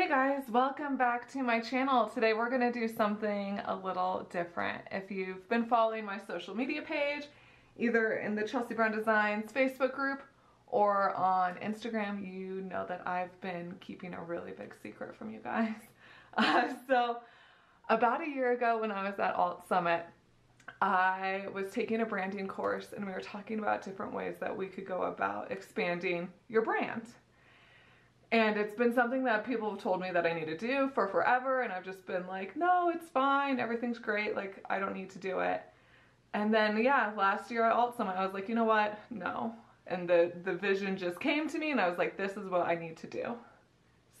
Hey guys, welcome back to my channel. Today we're gonna do something a little different. If you've been following my social media page, either in the Chelsea Brown Designs Facebook group or on Instagram, you know that I've been keeping a really big secret from you guys. So about a year ago when I was at Alt Summit, I was taking a branding course and we were talking about different ways that we could go about expanding your brand. And it's been something that people have told me that I need to do for forever, and I've just been like, no, it's fine, everything's great, like I don't need to do it. And then yeah, last year at Alt Summit, I was like, you know what, no. And the vision just came to me and I was like, this is what I need to do.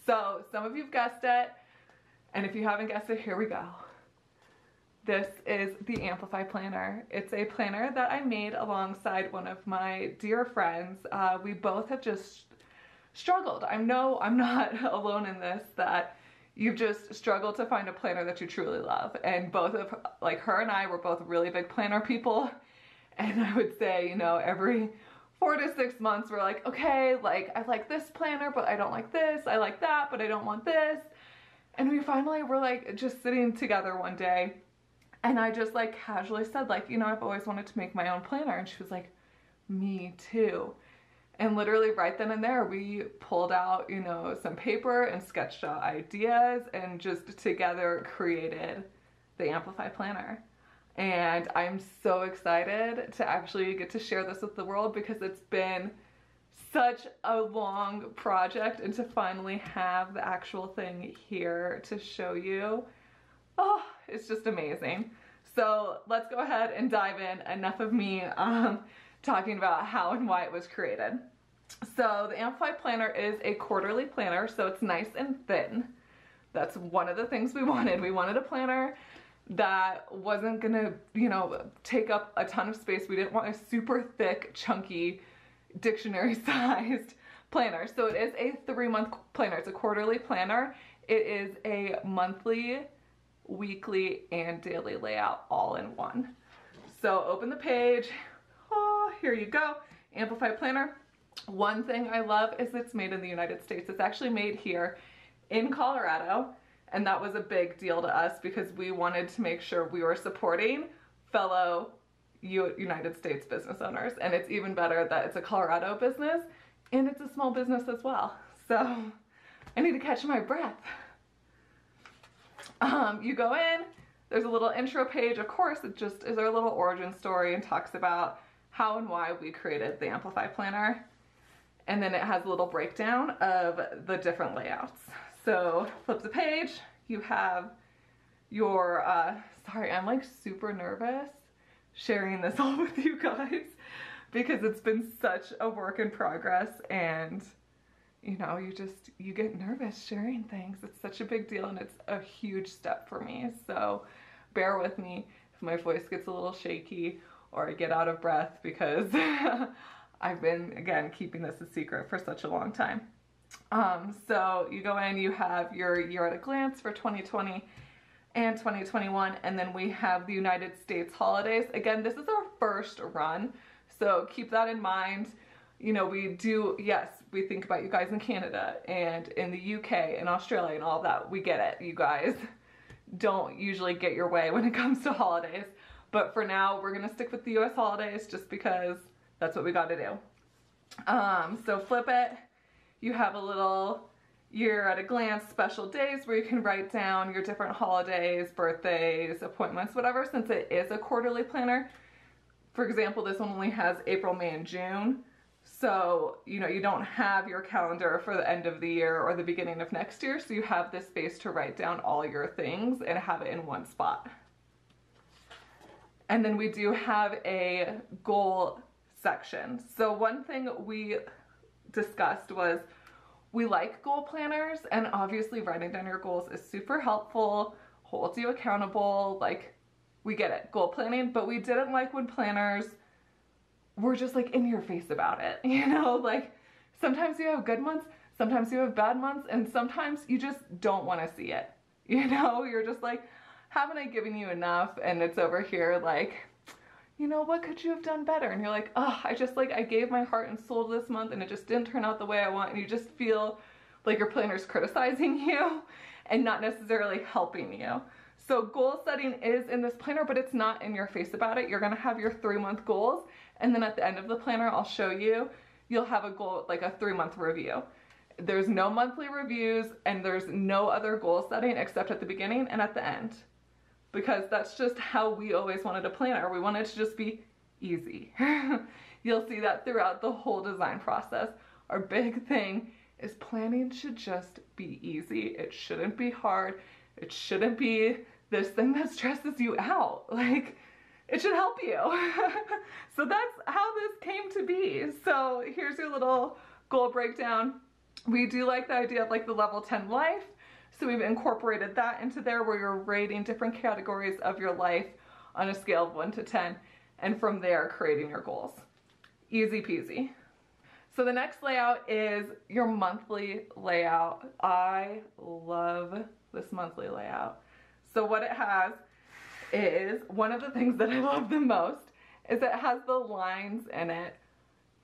So some of you've guessed it, and if you haven't guessed it, here we go. This is the Amplify Planner. It's a planner that I made alongside one of my dear friends. We both have just struggled. I know I'm not alone in this, that you've just struggled to find a planner that you truly love. And both of, like her and I were both really big planner people. And I would say, you know, every 4 to 6 months we're like, okay, like I like this planner, but I don't like this. I like that, but I don't want this. And we finally were like just sitting together one day and I just like casually said like, you know, I've always wanted to make my own planner. And she was like, me too. And literally right then and there, we pulled out, you know, some paper and sketched out ideas and just together created the Amplify Planner. And I'm so excited to actually get to share this with the world because it's been such a long project, and to finally have the actual thing here to show you, oh, it's just amazing. So let's go ahead and dive in. Enough of me talking about how and why it was created. So the Amplify Planner is a quarterly planner, so it's nice and thin. That's one of the things we wanted. We wanted a planner that wasn't gonna, you know, take up a ton of space. We didn't want a super thick, chunky, dictionary-sized planner. So it is a 3-month planner. It's a quarterly planner. It is a monthly, weekly, and daily layout all in one. So open the page. Oh, here you go. Amplify Planner. One thing I love is it's made in the United States. It's actually made here in Colorado, and that was a big deal to us because we wanted to make sure we were supporting fellow United States business owners. And it's even better that it's a Colorado business and it's a small business as well. So I need to catch my breath. You go in, there's a little intro page. Of course, it just is our little origin story and talks about how and why we created the Amplify Planner. And then it has a little breakdown of the different layouts. So flip the page, you have your, sorry, I'm like super nervous sharing this all with you guys because it's been such a work in progress, and you know, you get nervous sharing things. It's such a big deal and it's a huge step for me. So bear with me if my voice gets a little shaky or I get out of breath because I've been, again, keeping this a secret for such a long time. So you go in, you have your year at a glance for 2020 and 2021, and then we have the United States holidays. Again, this is our first run, so keep that in mind. You know, we do, yes, we think about you guys in Canada and in the UK and Australia and all that. We get it. You guys don't usually get your way when it comes to holidays. But for now, we're gonna stick with the US holidays just because that's what we gotta do. So flip it. You have a little year at a glance special days where you can write down your different holidays, birthdays, appointments, whatever, since it is a quarterly planner. For example, this one only has April, May, and June. So, you know, you don't have your calendar for the end of the year or the beginning of next year. So you have this space to write down all your things and have it in one spot. And then we do have a goal section. So one thing we discussed was we like goal planners, and obviously writing down your goals is super helpful, holds you accountable, like we get it, goal planning, but we didn't like when planners were just like in your face about it, you know, like sometimes you have good months, sometimes you have bad months, and sometimes you just don't want to see it, you know, you're just like, haven't I given you enough? And it's over here like, you know, what could you have done better? And you're like, oh, I gave my heart and soul this month and it just didn't turn out the way I want. And you just feel like your planner's criticizing you and not necessarily helping you. So goal setting is in this planner, but it's not in your face about it. You're gonna have your 3-month goals, and then at the end of the planner, I'll show you, you'll have a goal, like a 3-month review. There's no monthly reviews, and there's no other goal setting except at the beginning and at the end. Because that's just how we always wanted a planner. We wanted to just be easy. You'll see that throughout the whole design process. Our big thing is planning should just be easy. It shouldn't be hard. It shouldn't be this thing that stresses you out. Like, it should help you. So that's how this came to be. So here's your little goal breakdown. We do like the idea of like the level 10 life. So we've incorporated that into there where you're rating different categories of your life on a scale of 1 to 10. And from there, creating your goals. Easy peasy. So the next layout is your monthly layout. I love this monthly layout. So what it has is, one of the things that I love the most is it has the lines in it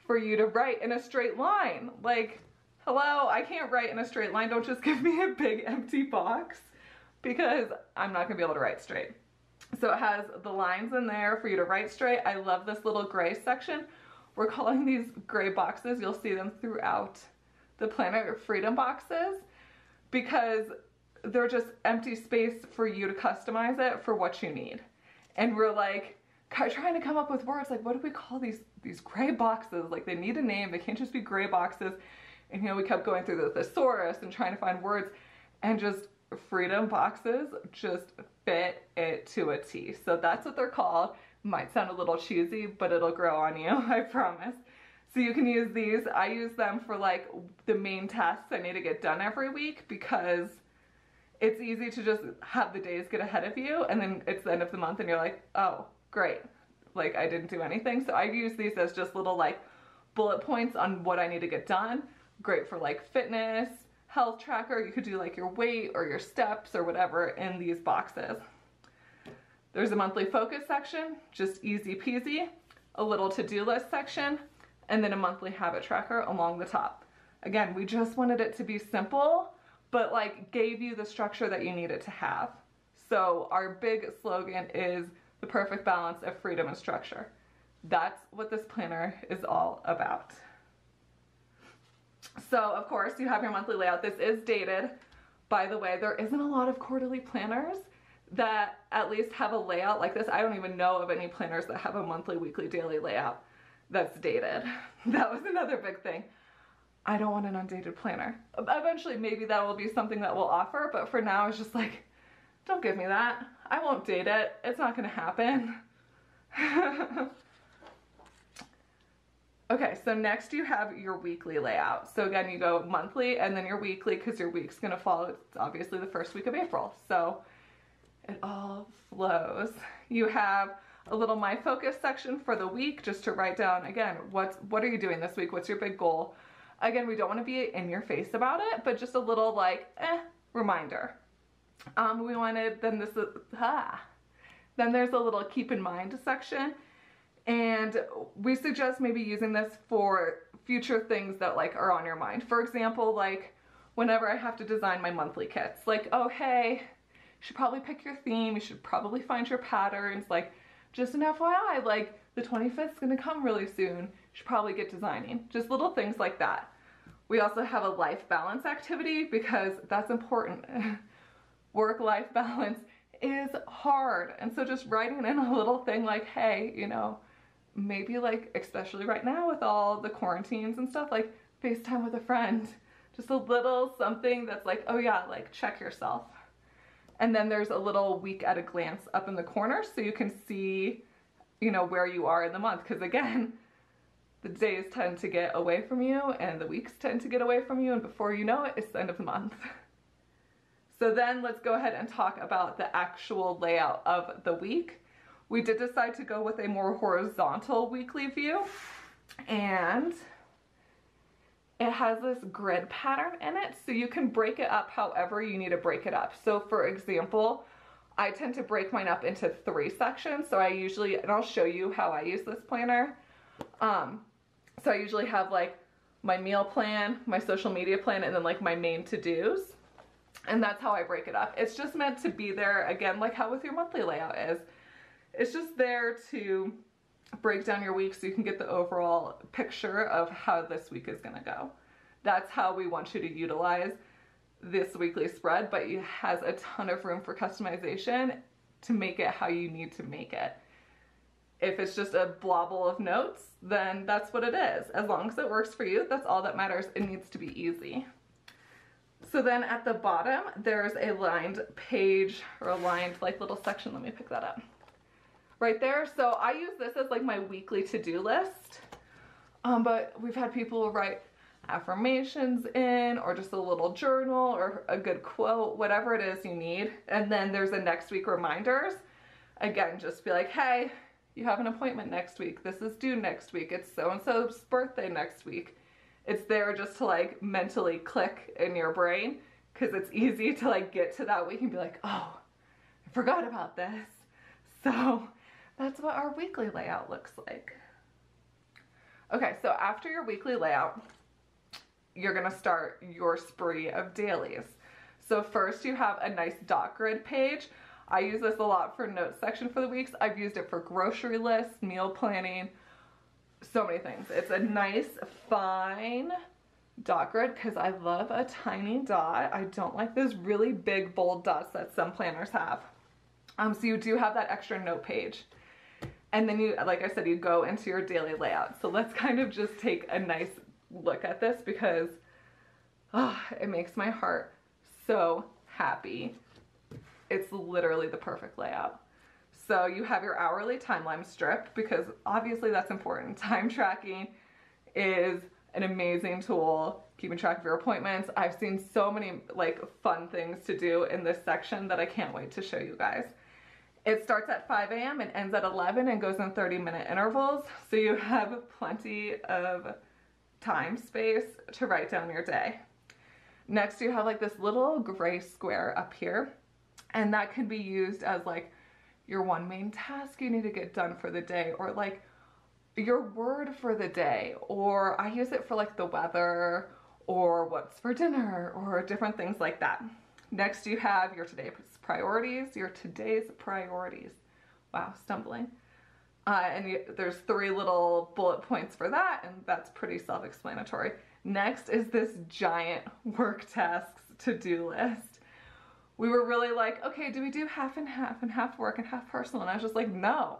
for you to write in a straight line. Like, hello, I can't write in a straight line. Don't just give me a big empty box, because I'm not gonna be able to write straight. So it has the lines in there for you to write straight. I love this little gray section. We're calling these gray boxes, you'll see them throughout the planner, freedom boxes, because they're just empty space for you to customize it for what you need. And we're like trying to come up with words like, what do we call these gray boxes? Like, they need a name, they can't just be gray boxes. And you know, we kept going through the thesaurus and trying to find words, and just freedom boxes just fit it to a T. So that's what they're called. Might sound a little cheesy, but it'll grow on you, I promise. So you can use these. I use them for like the main tasks I need to get done every week, because it's easy to just have the days get ahead of you, and then it's the end of the month and you're like, oh, great. Like, I didn't do anything. So I use these as just little like bullet points on what I need to get done. Great for like fitness, health tracker. You could do like your weight or your steps or whatever in these boxes. There's a monthly focus section, just easy peasy, a little to-do list section, and then a monthly habit tracker along the top. Again, we just wanted it to be simple, but like gave you the structure that you needed to have. So our big slogan is the perfect balance of freedom and structure. That's what this planner is all about. So of course you have your monthly layout. This is dated. By the way, there isn't a lot of quarterly planners that at least have a layout like this. I don't even know of any planners that have a monthly, weekly, daily layout that's dated. That was another big thing. I don't want an undated planner. Eventually maybe that will be something that we'll offer, but for now it's just like, don't give me that. I won't date it. It's not gonna happen. Okay, so next you have your weekly layout. So again, you go monthly and then your weekly, because your week's gonna follow, it's obviously the first week of April. So it all flows. You have a little my focus section for the week, just to write down, again, what are you doing this week? What's your big goal? Again, we don't want to be in your face about it, but just a little like, reminder. We wanted, then there's a little keep in mind section. And we suggest maybe using this for future things that like are on your mind. For example, like whenever I have to design my monthly kits, like, oh, hey, you should probably pick your theme. You should probably find your patterns. Like, just an FYI, like the 25th is gonna come really soon. You should probably get designing. Just little things like that. We also have a life balance activity, because that's important. Work-life balance is hard. And so just writing in a little thing like, hey, you know, maybe like, especially right now with all the quarantines and stuff, like FaceTime with a friend. Just a little something that's like, oh yeah, like check yourself. And then there's a little week at a glance up in the corner, so you can see, you know, where you are in the month. Because again, the days tend to get away from you and the weeks tend to get away from you, and before you know it, it's the end of the month. So then let's go ahead and talk about the actual layout of the week. We did decide to go with a more horizontal weekly view, and it has this grid pattern in it, so you can break it up however you need to break it up. So for example, I tend to break mine up into 3 sections. So I usually, and I'll show you how I use this planner. So I usually have like my meal plan, my social media plan, and then like my main to-dos. And that's how I break it up. It's just meant to be there, again, like how with your monthly layout is. It's just there to break down your week so you can get the overall picture of how this week is gonna go. That's how we want you to utilize this weekly spread, but it has a ton of room for customization to make it how you need to make it. If it's just a blobble of notes, then that's what it is. As long as it works for you, that's all that matters. It needs to be easy. So then at the bottom, there's a lined page or a lined like little section. Let me pick that up. Right there. So I use this as like my weekly to-do list. But we've had people write affirmations in, or just a little journal or a good quote, whatever it is you need. And then there's a next week reminders. Again, just be like, hey, you have an appointment next week. This is due next week. It's so-and-so's birthday next week. It's there just to like mentally click in your brain, because it's easy to like get to that week and be like, oh, I forgot about this. So that's what our weekly layout looks like. Okay, so after your weekly layout, you're gonna start your spree of dailies. So first you have a nice dot grid page. I use this a lot for notes section for the weeks. I've used it for grocery lists, meal planning, so many things. It's a nice fine dot grid because I love a tiny dot. I don't like those really big bold dots that some planners have. So you do have that extra note page. And then you, like I said, you go into your daily layout. So let's kind of just take a nice look at this because it makes my heart so happy. It's literally the perfect layout. So you have your hourly timeline strip because obviously that's important. Time tracking is an amazing tool, keeping track of your appointments. I've seen so many like fun things to do in this section that I can't wait to show you guys. It starts at 5 a.m. and ends at 11 and goes in 30-minute intervals. So you have plenty of time space to write down your day. Next, you have like this little gray square up here, and that can be used as like your one main task you need to get done for the day, or like your word for the day, or I use it for like the weather or what's for dinner or different things like that. Next, you have your today's priorities. Wow, stumbling. There's 3 little bullet points for that, and that's pretty self-explanatory. Next is this giant work tasks to-do list. We were really like, okay, do we do half and half work and half personal? And I was just like, no.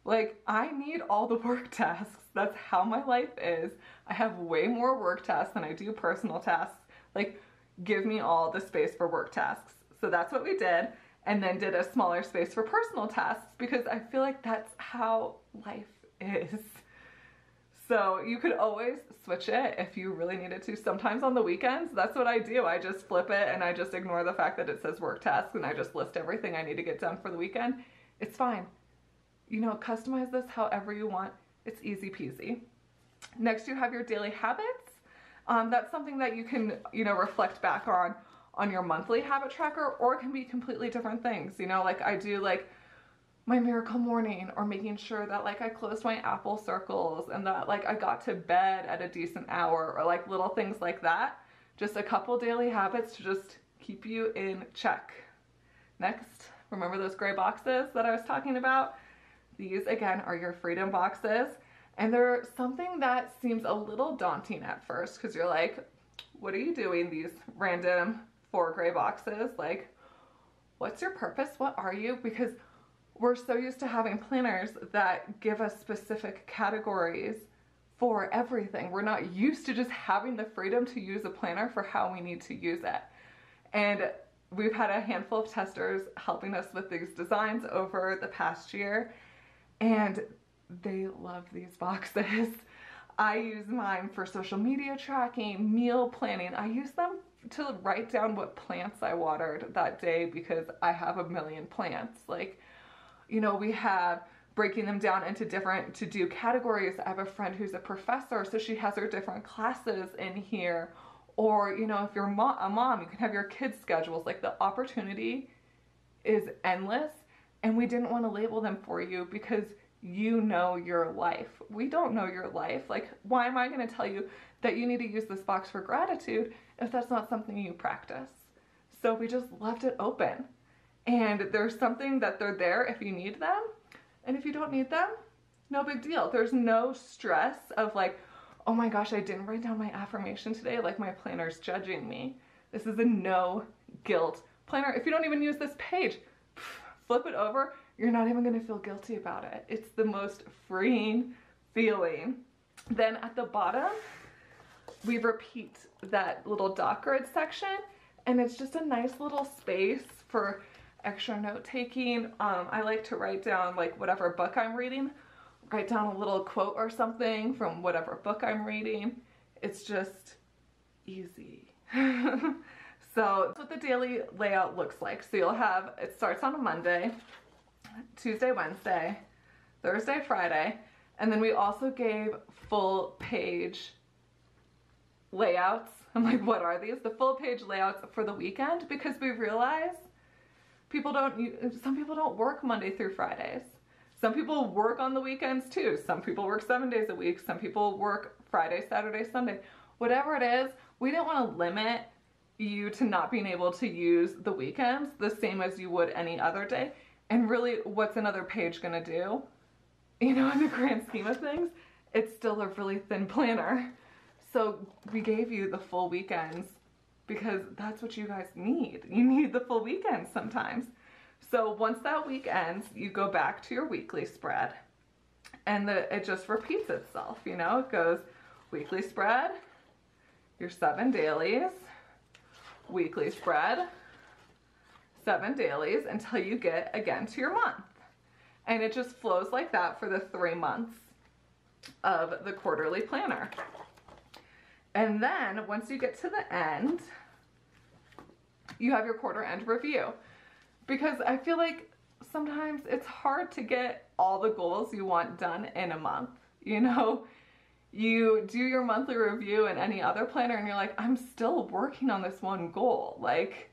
Like, I need all the work tasks. That's how my life is. I have way more work tasks than I do personal tasks. Like, give me all the space for work tasks. So that's what we did, and then did a smaller space for personal tasks because I feel like that's how life is. So you could always switch it if you really needed to. Sometimes on the weekends, that's what I do. I just flip it and I just ignore the fact that it says work tasks and I just list everything I need to get done for the weekend. It's fine. You know, customize this however you want. It's easy peasy. Next, you have your daily habits. That's something that you can, you know, reflect back on your monthly habit tracker, or it can be completely different things. You know, like I do like my miracle morning, or making sure that like I closed my Apple circles and that like I got to bed at a decent hour, or like little things like that. Just a couple daily habits to just keep you in check. Next, remember those gray boxes that I was talking about? These again are your freedom boxes. And they're something that seems a little daunting at first because you're like, what are you doing, these random 4 gray boxes? Like, what's your purpose? What are you? Because we're so used to having planners that give us specific categories for everything. We're not used to just having the freedom to use a planner for how we need to use it. And we've had a handful of testers helping us with these designs over the past year, and they love these boxes. I use mine for social media tracking, meal planning. I use them to write down what plants I watered that day because I have a million plants. Like, you know, we have breaking them down into different to-do categories. I have a friend who's a professor, so she has her different classes in here. Or, you know, if you're a mom, you can have your kids' schedules. Like, the opportunity is endless, and we didn't want to label them for you because you know your life. We don't know your life. Like, why am I going to tell you that you need to use this box for gratitude if that's not something you practice? So we just left it open. And there's something that they're there if you need them. And if you don't need them, no big deal. There's no stress of like, oh my gosh, I didn't write down my affirmation today. Like my planner's judging me. This is a no guilt planner. If you don't even use this page, flip it over. You're not even going to feel guilty about it. It's the most freeing feeling. Then at the bottom, we repeat that little dot grid section, and it's just a nice little space for extra note taking. I like to write down like whatever book I'm reading, write down a little quote or something from whatever book I'm reading. It's just easy. So that's what the daily layout looks like. So you'll have, it starts on a Monday, Tuesday, Wednesday, Thursday, Friday, and then we also gave full page layouts. I'm like, what are these? The full page layouts for the weekend, because we realize some people don't work Monday through Fridays. Some people work on the weekends too. Some people work 7 days a week. Some people work Friday, Saturday, Sunday. Whatever it is, we didn't want to limit you to not being able to use the weekends the same as you would any other day. And really, what's another page gonna do? You know, in the grand scheme of things, it's still a really thin planner. So we gave you the full weekends because that's what you guys need. You need the full weekends sometimes. So once that week ends, you go back to your weekly spread, and it just repeats itself, you know? It goes weekly spread, your 7 dailies, weekly spread, 7 dailies, until you get again to your month. And it just flows like that for the 3 months of the quarterly planner. And then once you get to the end, you have your quarter end review. Because I feel like sometimes it's hard to get all the goals you want done in a month. You know, you do your monthly review in any other planner and you're like, I'm still working on this one goal. Like,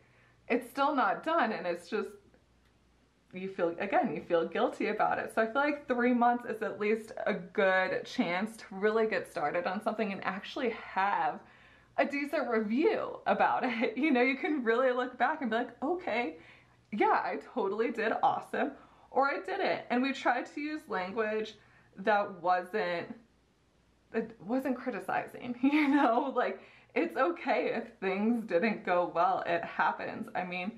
it's still not done, and it's just, you feel guilty about it. So I feel like 3 months is at least a good chance to really get started on something and actually have a decent review about it. You know, you can really look back and be like, okay, yeah, I totally did awesome, or I didn't. And we tried to use language that wasn't criticizing, you know, like, it's okay if things didn't go well. It happens. I mean,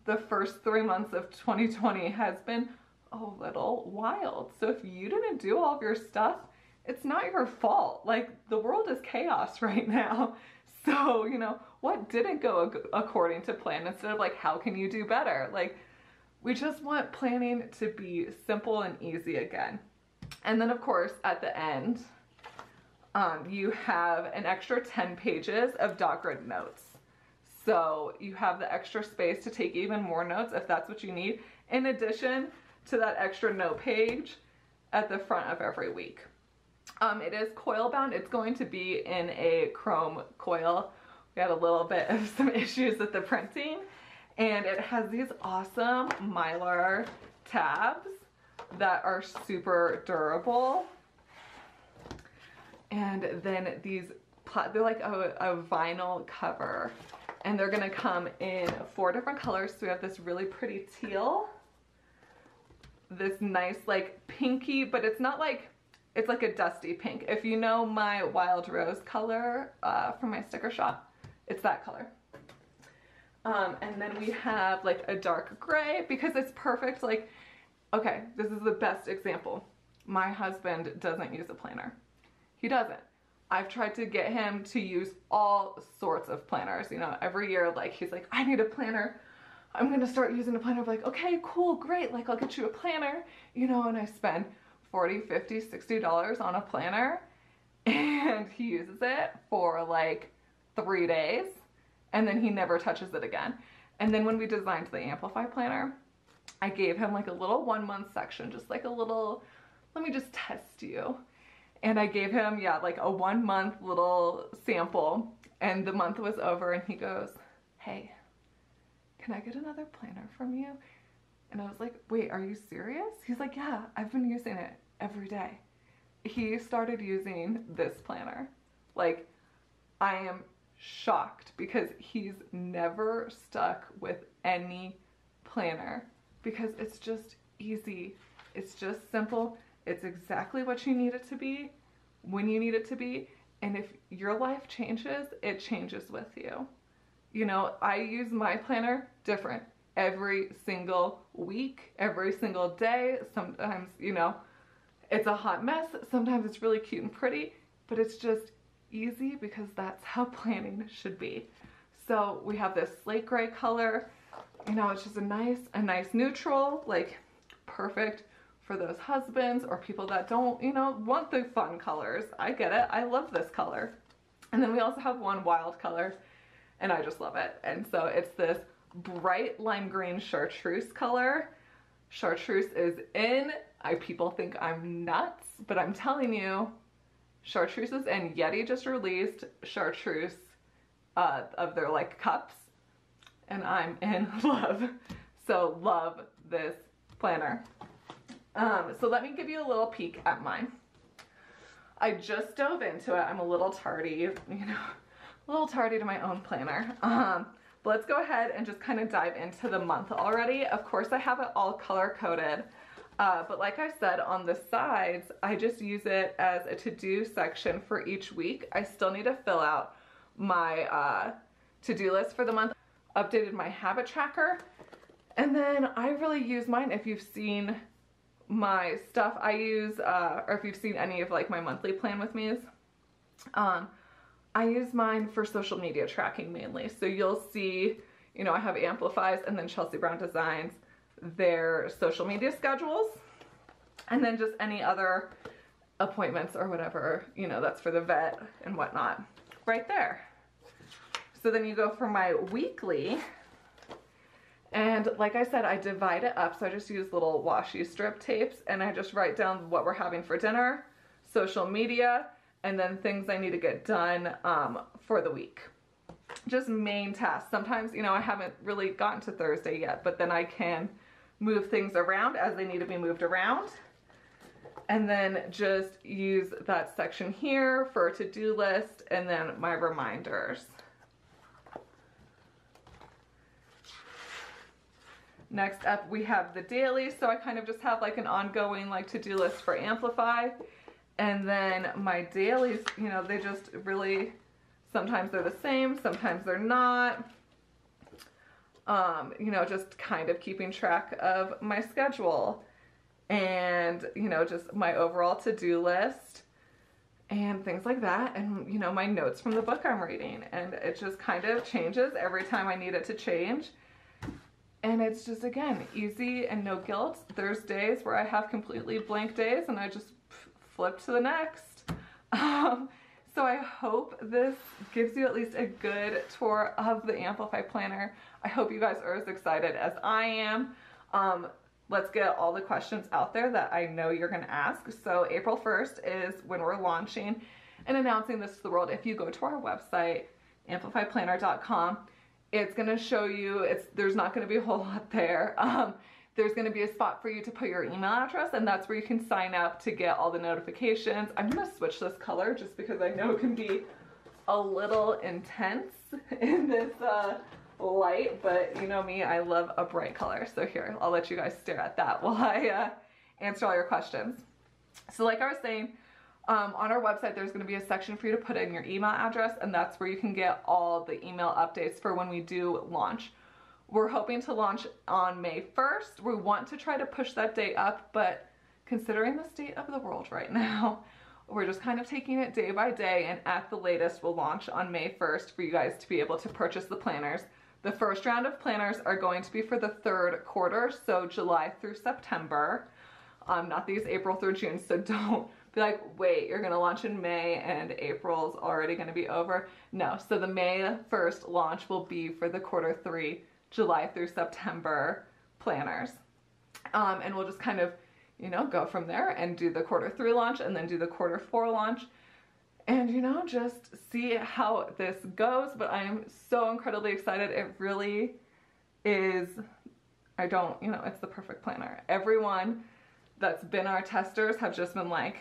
the first 3 months of 2020 has been a little wild. So if you didn't do all of your stuff, it's not your fault. Like, the world is chaos right now. So, you know, what didn't go according to plan, instead of like, how can you do better? Like, we just want planning to be simple and easy again. And then of course, at the end, you have an extra 10 pages of dot grid notes. So you have the extra space to take even more notes if that's what you need, in addition to that extra note page at the front of every week. It is coil bound. It's going to be in a chrome coil. We had a little bit of some issues with the printing, and it has these awesome Mylar tabs that are super durable. And then they're like a vinyl cover, and they're gonna come in 4 different colors. So we have this really pretty teal, this nice like pinky, but it's not like, it's like a dusty pink. If you know my wild rose color from my sticker shop, it's that color. And then we have like a dark gray, because it's perfect. Like, okay, this is the best example. My husband doesn't use a planner. He doesn't. I've tried to get him to use all sorts of planners. You know, every year, like, he's like, I need a planner. I'm going to start using a planner. I'm like, okay, cool, great. Like, I'll get you a planner, you know, and I spend $40, $50, $60 on a planner, and he uses it for like 3 days, and then he never touches it again. And then when we designed the Amplify Planner, I gave him like a little 1 month section, just like a little, let me just test you. And I gave him, yeah, like a 1 month little sample, and the month was over, and he goes, hey, can I get another planner from you? And I was like, wait, are you serious? He's like, yeah, I've been using it every day. He started using this planner. Like, I am shocked because he's never stuck with any planner because it's just easy. It's just simple. It's exactly what you need it to be when you need it to be. And if your life changes, it changes with you. You know, I use my planner different every single week, every single day. Sometimes, you know, it's a hot mess. Sometimes it's really cute and pretty, but it's just easy because that's how planning should be. So we have this slate gray color. You know, it's just a nice neutral, like perfect for those husbands or people that don't, you know, want the fun colors. I get it. I love this color. And then we also have one wild color, and I just love it. And so it's this bright lime green chartreuse color. Chartreuse is in. People think I'm nuts, but I'm telling you, chartreuse is in. Yeti just released chartreuse of their like cups, and I'm in love. So love this planner. So let me give you a little peek at mine. I just dove into it. I'm a little tardy, you know, a little tardy to my own planner. But let's go ahead and just kind of dive into the month already. Of course, I have it all color coded. But like I said, on the sides, I just use it as a to-do section for each week. I still need to fill out my to-do list for the month. Updated my habit tracker. And then I really use mine. If you've seen my stuff, I use, or if you've seen any of like my monthly plan with me's, I use mine for social media tracking mainly. So you'll see, you know, I have Amplify's and then Chelsea Brown Designs, their social media schedules, and then just any other appointments or whatever, you know, that's for the vet and whatnot right there. So then you go for my weekly, and like I said, I divide it up. So I just use little washi strip tapes, and I just write down what we're having for dinner, social media, and then things I need to get done for the week. Just main tasks. Sometimes, you know, I haven't really gotten to Thursday yet, but then I can move things around as they need to be moved around. And then just use that section here for a to-do list and then my reminders. Next up, we have the daily. So I kind of just have like an ongoing like to-do list for Amplify. And then my dailies, you know, they just really, sometimes they're the same, sometimes they're not. You know, just kind of keeping track of my schedule and, you know, just my overall to-do list and things like that. And, you know, my notes from the book I'm reading. And it just kind of changes every time I need it to change. And it's just, again, easy and no guilt. There's days where I have completely blank days and I just flip to the next. So I hope this gives you at least a good tour of the Amplify Planner. I hope you guys are as excited as I am. Let's get all the questions out there that I know you're gonna ask. So April 1st is when we're launching and announcing this to the world. If you go to our website, amplifyplanner.com, it's gonna show you, there's not gonna be a whole lot there. There's gonna be a spot for you to put your email address, and that's where you can sign up to get all the notifications. I'm gonna switch this color just because I know it can be a little intense in this light, but you know me, I love a bright color. So here, I'll let you guys stare at that while I answer all your questions. So like I was saying, on our website, there's going to be a section for you to put in your email address, and that's where you can get all the email updates for when we do launch. We're hoping to launch on May 1st. We want to try to push that date up, but considering the state of the world right now, we're just kind of taking it day by day, and at the latest, we'll launch on May 1st for you guys to be able to purchase the planners. The first round of planners are going to be for the 3rd quarter, so July through September, not these April through June, so don't be like, wait, you're gonna launch in May and April's already gonna be over. No, so the May 1st launch will be for the quarter 3, July through September planners. And we'll just kind of, you know, go from there and do the quarter 3 launch and then do the quarter 4 launch. And, you know, just see how this goes. But I am so incredibly excited. It really is, you know, it's the perfect planner. Everyone that's been our testers have just been like,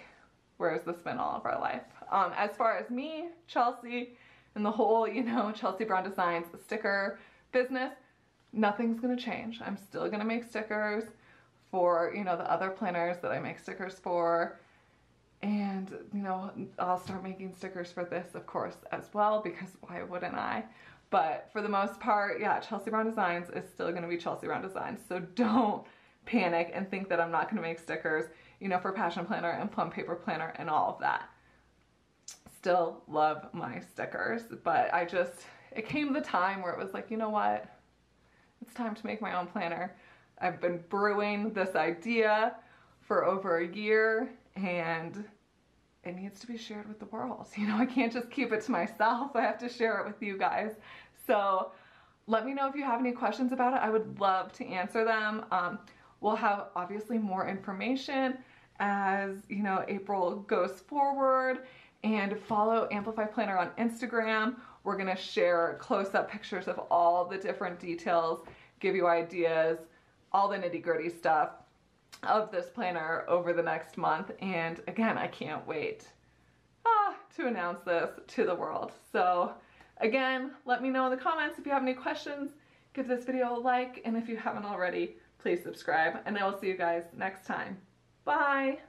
where's this been all of our life? As far as me, Chelsea, and the whole, you know, Chelsea Brown Designs sticker business, nothing's gonna change. I'm still gonna make stickers for, you know, the other planners that I make stickers for. And, you know, I'll start making stickers for this, of course, as well, because why wouldn't I? But for the most part, yeah, Chelsea Brown Designs is still gonna be Chelsea Brown Designs. So don't panic and think that I'm not gonna make stickers, you know, for Passion Planner and Plum Paper Planner and all of that. Still love my stickers, but it came the time where it was like, you know what? It's time to make my own planner. I've been brewing this idea for over a year, and it needs to be shared with the world. You know, I can't just keep it to myself. I have to share it with you guys. So let me know if you have any questions about it. I would love to answer them. We'll have obviously more information as, you know, April goes forward, and follow Amplify Planner on Instagram. We're gonna share close-up pictures of all the different details, give you ideas, all the nitty-gritty stuff of this planner over the next month. And again, I can't wait to announce this to the world. So again, let me know in the comments if you have any questions. Give this video a like, and if you haven't already, please subscribe, and I will see you guys next time. Bye!